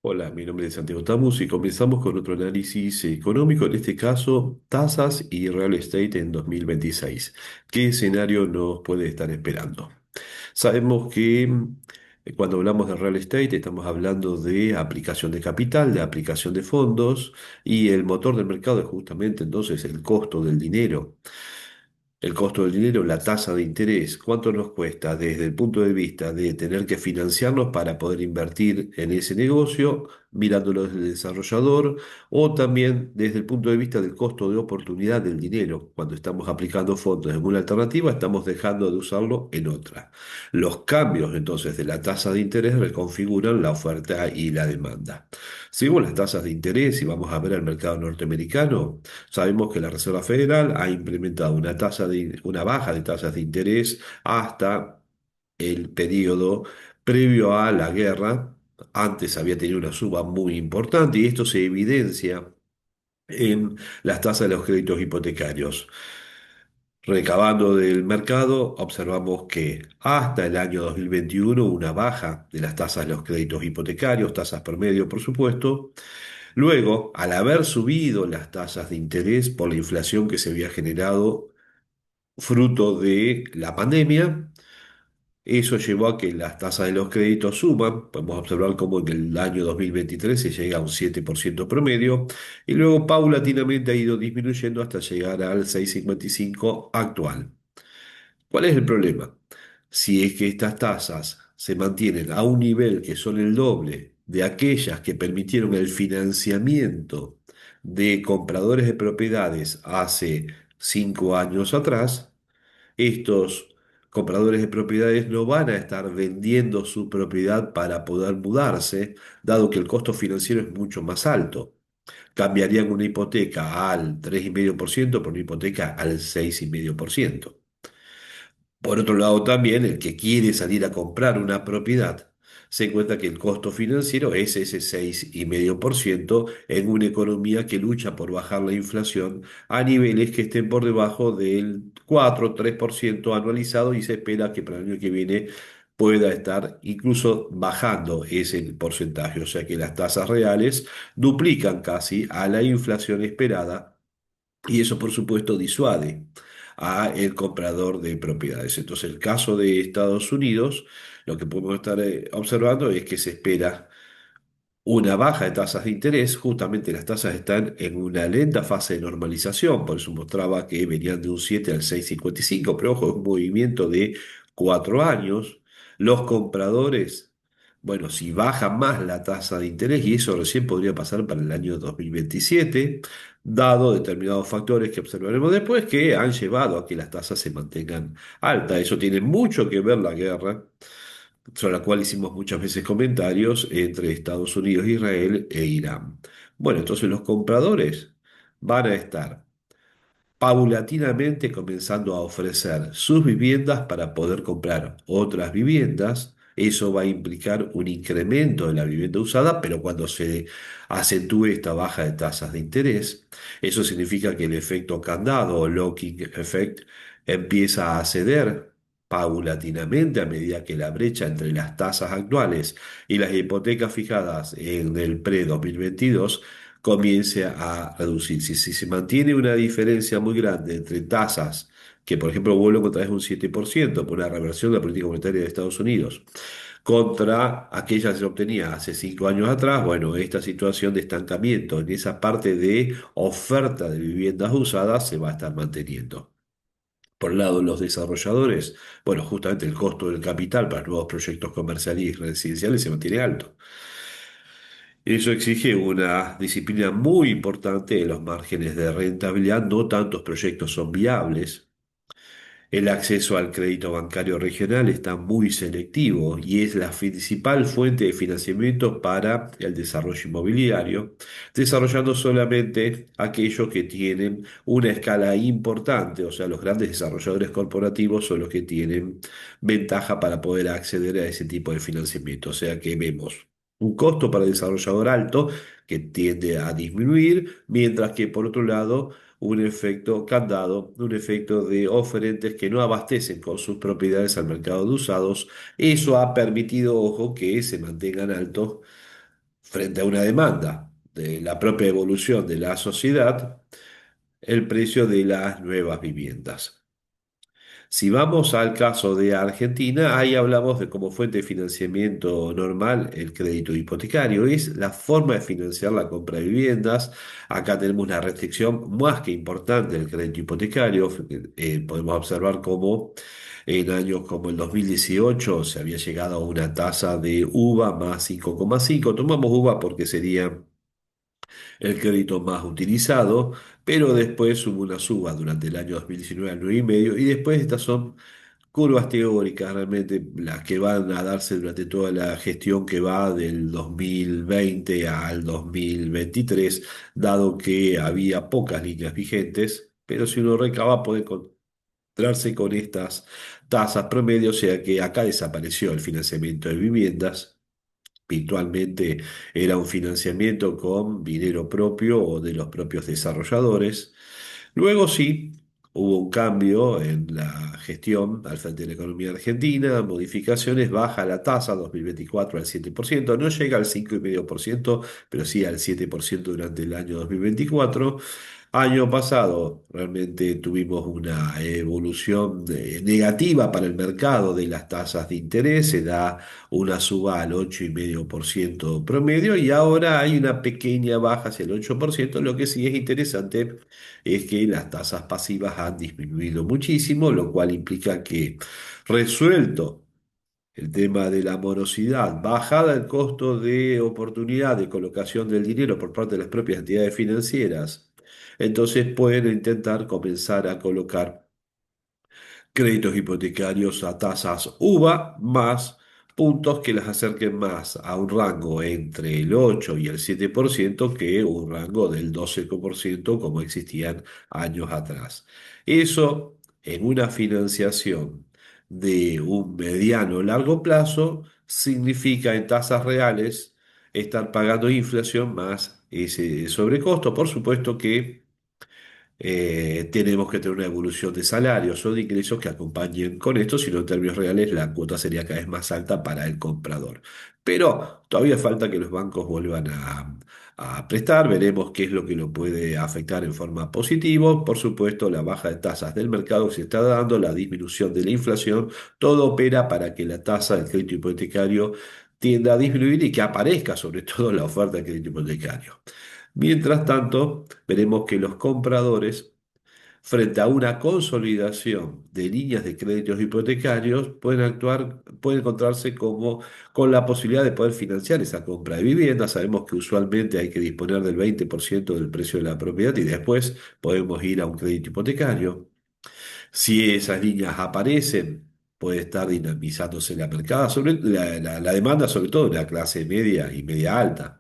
Hola, mi nombre es Santiago Tamus y comenzamos con otro análisis económico, en este caso tasas y real estate en 2026. ¿Qué escenario nos puede estar esperando? Sabemos que cuando hablamos de real estate estamos hablando de aplicación de capital, de aplicación de fondos y el motor del mercado es justamente entonces el costo del dinero. El costo del dinero, la tasa de interés, ¿cuánto nos cuesta desde el punto de vista de tener que financiarnos para poder invertir en ese negocio, mirándolo desde el desarrollador, o también desde el punto de vista del costo de oportunidad del dinero? Cuando estamos aplicando fondos en una alternativa, estamos dejando de usarlo en otra. Los cambios entonces de la tasa de interés reconfiguran la oferta y la demanda. Según las tasas de interés, y vamos a ver el mercado norteamericano, sabemos que la Reserva Federal ha implementado una baja de tasas de interés hasta el periodo previo a la guerra. Antes había tenido una suba muy importante y esto se evidencia en las tasas de los créditos hipotecarios. Recabando del mercado, observamos que hasta el año 2021 una baja de las tasas de los créditos hipotecarios, tasas promedio, por supuesto. Luego, al haber subido las tasas de interés por la inflación que se había generado fruto de la pandemia, eso llevó a que las tasas de los créditos suban. Podemos observar cómo en el año 2023 se llega a un 7% promedio y luego paulatinamente ha ido disminuyendo hasta llegar al 6,55 actual. ¿Cuál es el problema? Si es que estas tasas se mantienen a un nivel que son el doble de aquellas que permitieron el financiamiento de compradores de propiedades hace 5 años atrás, estos compradores de propiedades no van a estar vendiendo su propiedad para poder mudarse, dado que el costo financiero es mucho más alto. Cambiarían una hipoteca al 3,5% por una hipoteca al 6,5%. Por otro lado, también el que quiere salir a comprar una propiedad se encuentra que el costo financiero es ese 6,5% en una economía que lucha por bajar la inflación a niveles que estén por debajo del 4 o 3% anualizado y se espera que para el año que viene pueda estar incluso bajando ese porcentaje. O sea que las tasas reales duplican casi a la inflación esperada y eso, por supuesto, disuade a el comprador de propiedades. Entonces, el caso de Estados Unidos, lo que podemos estar observando es que se espera una baja de tasas de interés. Justamente las tasas están en una lenta fase de normalización, por eso mostraba que venían de un 7 al 6,55, pero ojo, es un movimiento de 4 años. Los compradores, bueno, si baja más la tasa de interés, y eso recién podría pasar para el año 2027, dado determinados factores que observaremos después, que han llevado a que las tasas se mantengan altas. Eso tiene mucho que ver la guerra sobre la cual hicimos muchas veces comentarios entre Estados Unidos, Israel e Irán. Bueno, entonces los compradores van a estar paulatinamente comenzando a ofrecer sus viviendas para poder comprar otras viviendas. Eso va a implicar un incremento de la vivienda usada, pero cuando se acentúe esta baja de tasas de interés, eso significa que el efecto candado o locking effect empieza a ceder paulatinamente a medida que la brecha entre las tasas actuales y las hipotecas fijadas en el pre-2022 comience a reducirse. Si se mantiene una diferencia muy grande entre tasas, que por ejemplo vuelven otra vez un 7% por una reversión de la política monetaria de Estados Unidos, contra aquella que se obtenía hace 5 años atrás, bueno, esta situación de estancamiento en esa parte de oferta de viviendas usadas se va a estar manteniendo. Por un lado, los desarrolladores, bueno, justamente el costo del capital para nuevos proyectos comerciales y residenciales se mantiene alto. Eso exige una disciplina muy importante en los márgenes de rentabilidad. No tantos proyectos son viables. El acceso al crédito bancario regional está muy selectivo y es la principal fuente de financiamiento para el desarrollo inmobiliario, desarrollando solamente aquellos que tienen una escala importante, o sea, los grandes desarrolladores corporativos son los que tienen ventaja para poder acceder a ese tipo de financiamiento. O sea que vemos un costo para el desarrollador alto que tiende a disminuir, mientras que por otro lado un efecto candado, un efecto de oferentes que no abastecen con sus propiedades al mercado de usados. Eso ha permitido, ojo, que se mantengan altos frente a una demanda de la propia evolución de la sociedad, el precio de las nuevas viviendas. Si vamos al caso de Argentina, ahí hablamos de como fuente de financiamiento normal el crédito hipotecario. Es la forma de financiar la compra de viviendas. Acá tenemos una restricción más que importante del crédito hipotecario. Podemos observar cómo en años como el 2018 se había llegado a una tasa de UVA más 5,5. Tomamos UVA porque sería el crédito más utilizado, pero después hubo una suba durante el año 2019 al 9,5 y después estas son curvas teóricas realmente las que van a darse durante toda la gestión que va del 2020 al 2023, dado que había pocas líneas vigentes, pero si uno recaba puede encontrarse con estas tasas promedio, o sea que acá desapareció el financiamiento de viviendas. Virtualmente era un financiamiento con dinero propio o de los propios desarrolladores. Luego sí, hubo un cambio en la gestión al frente de la economía argentina, modificaciones, baja la tasa 2024 al 7%, no llega al 5,5%, pero sí al 7% durante el año 2024. Año pasado realmente tuvimos una evolución negativa para el mercado de las tasas de interés, se da una suba al 8,5% promedio y ahora hay una pequeña baja hacia el 8%. Lo que sí es interesante es que las tasas pasivas han disminuido muchísimo, lo cual implica que resuelto el tema de la morosidad, bajada el costo de oportunidad de colocación del dinero por parte de las propias entidades financieras, entonces pueden intentar comenzar a colocar créditos hipotecarios a tasas UVA más puntos que las acerquen más a un rango entre el 8 y el 7% que un rango del 12% como existían años atrás. Eso en una financiación de un mediano o largo plazo significa en tasas reales estar pagando inflación más ese sobrecosto. Por supuesto que tenemos que tener una evolución de salarios o de ingresos que acompañen con esto, si no en términos reales la cuota sería cada vez más alta para el comprador. Pero todavía falta que los bancos vuelvan a prestar, veremos qué es lo que lo puede afectar en forma positiva. Por supuesto, la baja de tasas del mercado que se está dando, la disminución de la inflación, todo opera para que la tasa del crédito hipotecario tienda a disminuir y que aparezca sobre todo la oferta de crédito hipotecario. Mientras tanto, veremos que los compradores, frente a una consolidación de líneas de créditos hipotecarios, pueden actuar, pueden encontrarse como con la posibilidad de poder financiar esa compra de vivienda. Sabemos que usualmente hay que disponer del 20% del precio de la propiedad y después podemos ir a un crédito hipotecario. Si esas líneas aparecen, puede estar dinamizándose la mercado, la demanda, sobre todo de la clase media y media alta.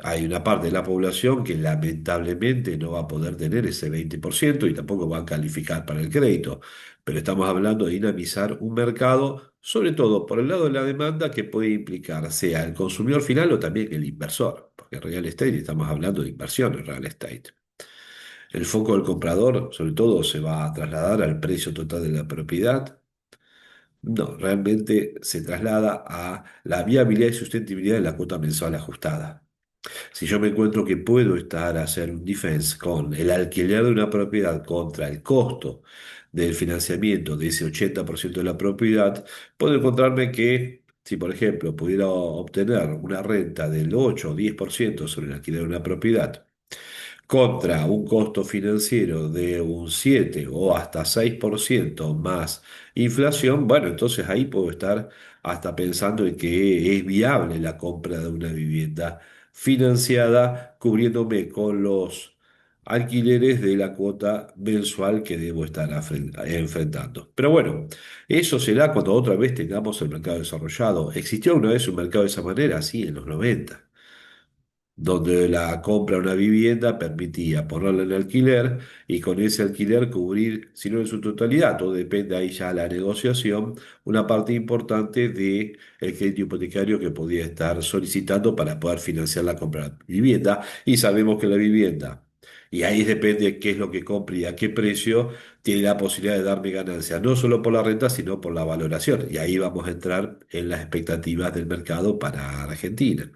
Hay una parte de la población que lamentablemente no va a poder tener ese 20% y tampoco va a calificar para el crédito. Pero estamos hablando de dinamizar un mercado, sobre todo por el lado de la demanda, que puede implicar sea el consumidor final o también el inversor, porque en real estate estamos hablando de inversión en real estate. El foco del comprador, sobre todo, se va a trasladar al precio total de la propiedad. No, realmente se traslada a la viabilidad y sustentabilidad de la cuota mensual ajustada. Si yo me encuentro que puedo estar a hacer un defense con el alquiler de una propiedad contra el costo del financiamiento de ese 80% de la propiedad, puedo encontrarme que si, por ejemplo, pudiera obtener una renta del 8 o 10% sobre el alquiler de una propiedad, contra un costo financiero de un 7 o hasta 6% más inflación, bueno, entonces ahí puedo estar hasta pensando en que es viable la compra de una vivienda financiada, cubriéndome con los alquileres de la cuota mensual que debo estar enfrentando. Pero bueno, eso será cuando otra vez tengamos el mercado desarrollado. ¿Existió una vez un mercado de esa manera? Sí, en los 90 donde la compra de una vivienda permitía ponerla en alquiler y con ese alquiler cubrir, si no en su totalidad, todo depende ahí ya de la negociación, una parte importante del crédito hipotecario que podía estar solicitando para poder financiar la compra de la vivienda. Y sabemos que la vivienda, y ahí depende qué es lo que compre y a qué precio, tiene la posibilidad de darme ganancias, no solo por la renta, sino por la valoración. Y ahí vamos a entrar en las expectativas del mercado para Argentina.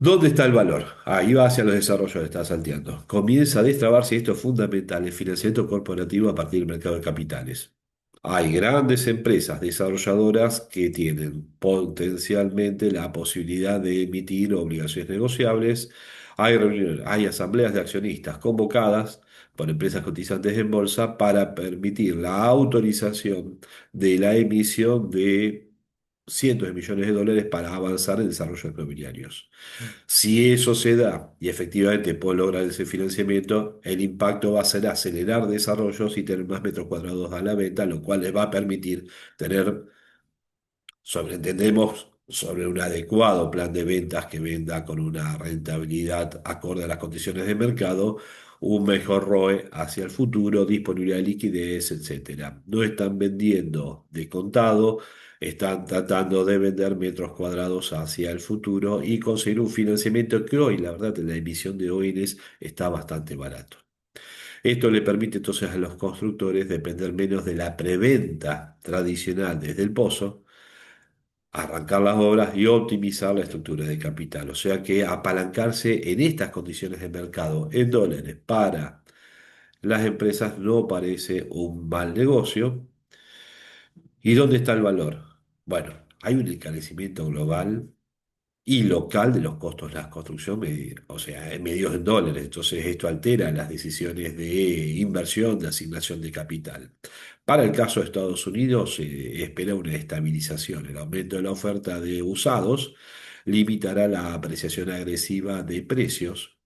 ¿Dónde está el valor? Ahí va hacia los desarrollos, está salteando. Comienza a destrabarse, y esto es fundamental, el financiamiento corporativo a partir del mercado de capitales. Hay grandes empresas desarrolladoras que tienen potencialmente la posibilidad de emitir obligaciones negociables. Hay reuniones, hay asambleas de accionistas convocadas por empresas cotizantes en bolsa para permitir la autorización de la emisión de cientos de millones de dólares para avanzar en desarrollos inmobiliarios. Si eso se da y efectivamente puedo lograr ese financiamiento, el impacto va a ser acelerar desarrollos y tener más metros cuadrados a la venta, lo cual les va a permitir tener, sobreentendemos, sobre un adecuado plan de ventas que venda con una rentabilidad acorde a las condiciones de mercado, un mejor ROE hacia el futuro, disponibilidad de liquidez, etcétera. No están vendiendo de contado, están tratando de vender metros cuadrados hacia el futuro y conseguir un financiamiento que hoy, la verdad, en la emisión de ONs está bastante barato. Esto le permite entonces a los constructores depender menos de la preventa tradicional desde el pozo, arrancar las obras y optimizar la estructura de capital. O sea que apalancarse en estas condiciones de mercado en dólares para las empresas no parece un mal negocio. ¿Y dónde está el valor? Bueno, hay un encarecimiento global y local de los costos de la construcción, o sea, medidos en dólares. Entonces, esto altera las decisiones de inversión, de asignación de capital. Para el caso de Estados Unidos, se espera una estabilización. El aumento de la oferta de usados limitará la apreciación agresiva de precios,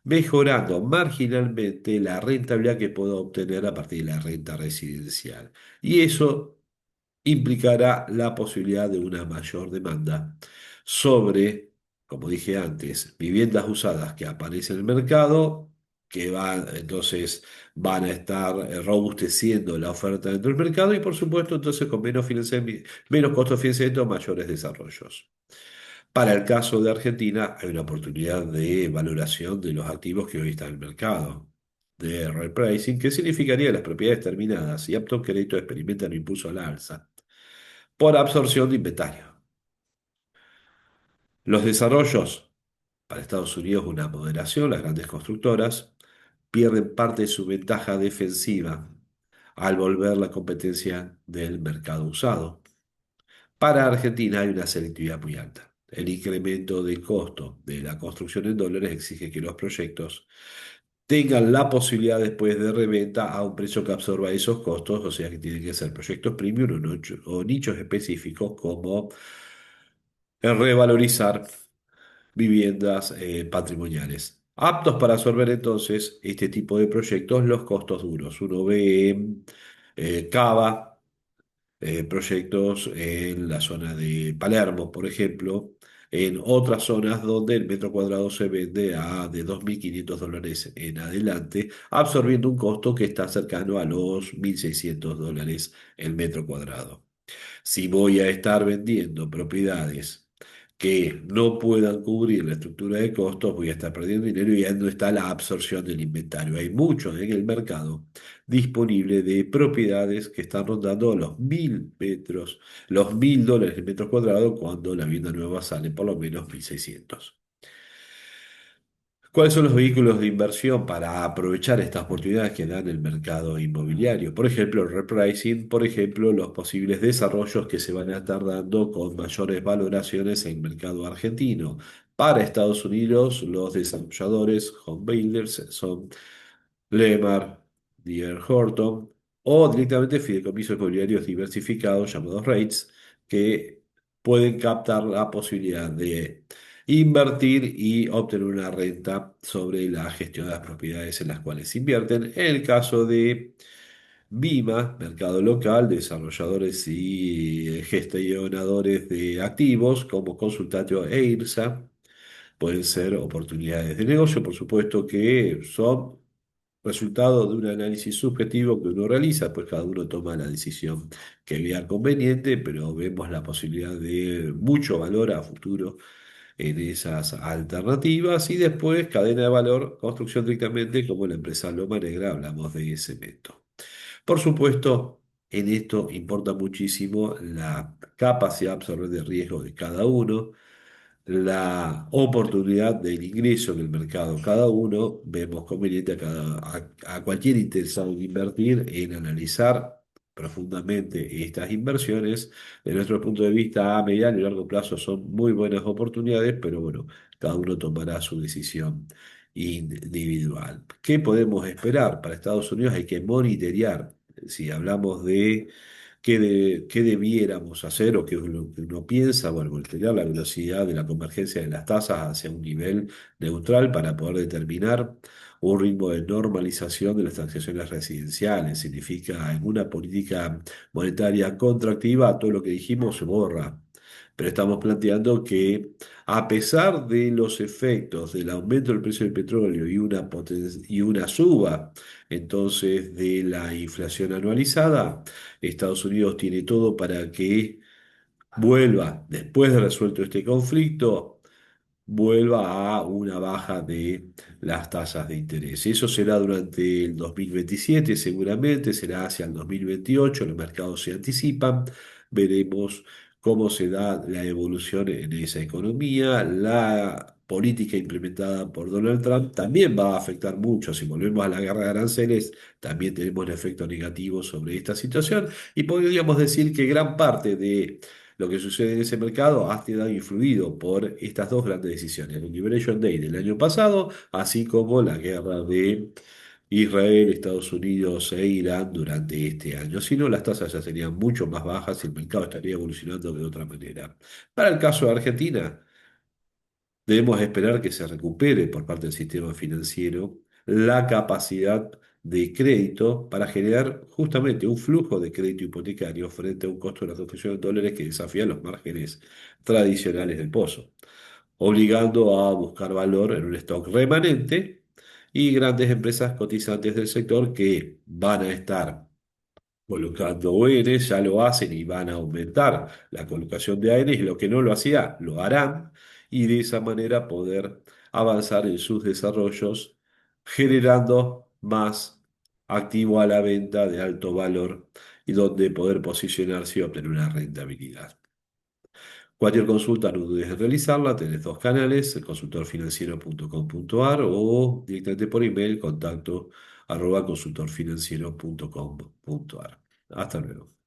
mejorando marginalmente la rentabilidad que pueda obtener a partir de la renta residencial. Y eso implicará la posibilidad de una mayor demanda sobre, como dije antes, viviendas usadas que aparecen en el mercado, que entonces van a estar robusteciendo la oferta dentro del mercado y por supuesto entonces con menos costo de financiamiento, mayores desarrollos. Para el caso de Argentina, hay una oportunidad de valoración de los activos que hoy están en el mercado, de repricing, que significaría que las propiedades terminadas y aptos crédito experimentan un impulso al alza por absorción de inventario. Los desarrollos para Estados Unidos, una moderación, las grandes constructoras pierden parte de su ventaja defensiva al volver la competencia del mercado usado. Para Argentina hay una selectividad muy alta. El incremento del costo de la construcción en dólares exige que los proyectos tengan la posibilidad después de reventa a un precio que absorba esos costos, o sea que tienen que ser proyectos premium o nichos específicos como el revalorizar viviendas patrimoniales. Aptos para absorber entonces este tipo de proyectos los costos duros. Uno ve en Cava, proyectos en la zona de Palermo, por ejemplo, en otras zonas donde el metro cuadrado se vende a de $2.500 en adelante, absorbiendo un costo que está cercano a los $1.600 el metro cuadrado. Si voy a estar vendiendo propiedades que no puedan cubrir la estructura de costos, voy a estar perdiendo dinero y ya no está la absorción del inventario. Hay mucho en el mercado disponible de propiedades que están rondando los 1.000 dólares el metro cuadrado cuando la vivienda nueva sale por lo menos 1.600. ¿Cuáles son los vehículos de inversión para aprovechar estas oportunidades que dan el mercado inmobiliario? Por ejemplo, el repricing, por ejemplo, los posibles desarrollos que se van a estar dando con mayores valoraciones en el mercado argentino. Para Estados Unidos, los desarrolladores, home builders, son Lemar, D.R. Horton o directamente fideicomisos inmobiliarios diversificados llamados REITs que pueden captar la posibilidad de invertir y obtener una renta sobre la gestión de las propiedades en las cuales invierten. En el caso de BIMA, mercado local, desarrolladores y gestionadores de activos como Consultatio e IRSA, pueden ser oportunidades de negocio, por supuesto que son resultado de un análisis subjetivo que uno realiza, pues cada uno toma la decisión que vea conveniente, pero vemos la posibilidad de mucho valor a futuro en esas alternativas y después cadena de valor, construcción directamente, como la empresa Loma Negra, hablamos de cemento. Por supuesto, en esto importa muchísimo la capacidad de absorber de riesgo de cada uno. la oportunidad del ingreso en el mercado. Cada uno vemos conveniente a cualquier interesado en invertir en analizar profundamente estas inversiones. De nuestro punto de vista, a mediano y largo plazo son muy buenas oportunidades, pero bueno, cada uno tomará su decisión individual. ¿Qué podemos esperar? Para Estados Unidos hay que monitorear. Si hablamos de qué debiéramos hacer o qué es lo que uno piensa, bueno, voltear la velocidad de la convergencia de las tasas hacia un nivel neutral para poder determinar un ritmo de normalización de las transacciones residenciales. Significa en una política monetaria contractiva, todo lo que dijimos se borra. Pero estamos planteando que a pesar de los efectos del aumento del precio del petróleo y una suba entonces de la inflación anualizada, Estados Unidos tiene todo para que vuelva, después de resuelto este conflicto, vuelva a una baja de las tasas de interés. Eso será durante el 2027, seguramente, será hacia el 2028, los mercados se anticipan, veremos cómo se da la evolución en esa economía. La política implementada por Donald Trump también va a afectar mucho. Si volvemos a la guerra de aranceles, también tenemos un efecto negativo sobre esta situación y podríamos decir que gran parte de lo que sucede en ese mercado ha quedado influido por estas dos grandes decisiones, el Liberation Day del año pasado, así como la guerra de Israel, Estados Unidos e Irán durante este año. Si no, las tasas ya serían mucho más bajas y el mercado estaría evolucionando de otra manera. Para el caso de Argentina, debemos esperar que se recupere por parte del sistema financiero la capacidad de crédito para generar justamente un flujo de crédito hipotecario frente a un costo de la construcción en dólares que desafía los márgenes tradicionales del pozo, obligando a buscar valor en un stock remanente y grandes empresas cotizantes del sector que van a estar colocando ONs, ya lo hacen y van a aumentar la colocación de ANs, y lo que no lo hacía, lo harán, y de esa manera poder avanzar en sus desarrollos, generando más activo a la venta de alto valor y donde poder posicionarse y obtener una rentabilidad. Cualquier consulta no dudes en realizarla, tenés dos canales, el consultorfinanciero.com.ar o directamente por email, contacto @consultorfinanciero.com.ar. Hasta luego.